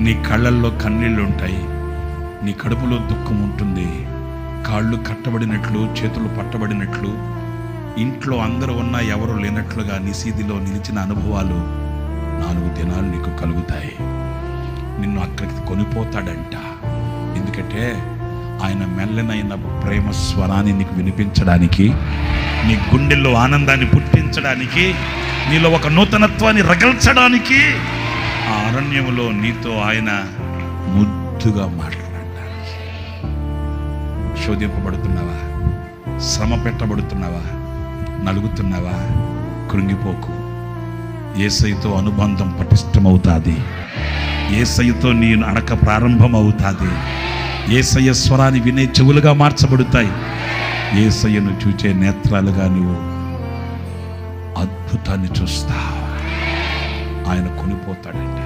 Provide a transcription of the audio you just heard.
నీ కళ్ళల్లో కన్నీళ్ళు ఉంటాయి, నీ కడుపులో దుఃఖం ఉంటుంది. కాళ్ళు కట్టబడినట్లు, చేతులు పట్టబడినట్లు, ఇంట్లో అందరూ ఉన్నా ఎవరు లేనట్లుగా నిసీదిలో నిలిచిన అనుభవాలు 4 దినాలు నీకు కలుగుతాయి. నిన్ను అక్కడికి కొనిపోతాడంట. ఎందుకంటే ఆయన మెల్లనైన ప్రేమ స్వరాన్ని నీకు వినిపించడానికి, నీ గుండెల్లో ఆనందాన్ని పుట్టించడానికి, నీలో ఒక నూతనత్వాన్ని రగల్చడానికి, ఆ అరణ్యములో నీతో ఆయన ముద్దుగా మాట్లాడడానికి. శోధింపబడుతున్నావా? శ్రమ పెట్టబడుతున్నావా? నలుగుతున్నావా? కృంగిపోకు. యేసయ్యతో అనుబంధం పటిష్టమవుతుంది. యేసయ్యతో నీ నడక ప్రారంభమవుతుంది. యేసయ్య స్వరాన్ని వినే చెవులుగా మార్చబడతాయి. యేసయ్యను చూచే నేత్రాలుగా నువ్వు అద్భుతాన్ని చూస్తావు. ఆయన కొనిపోతాడంట.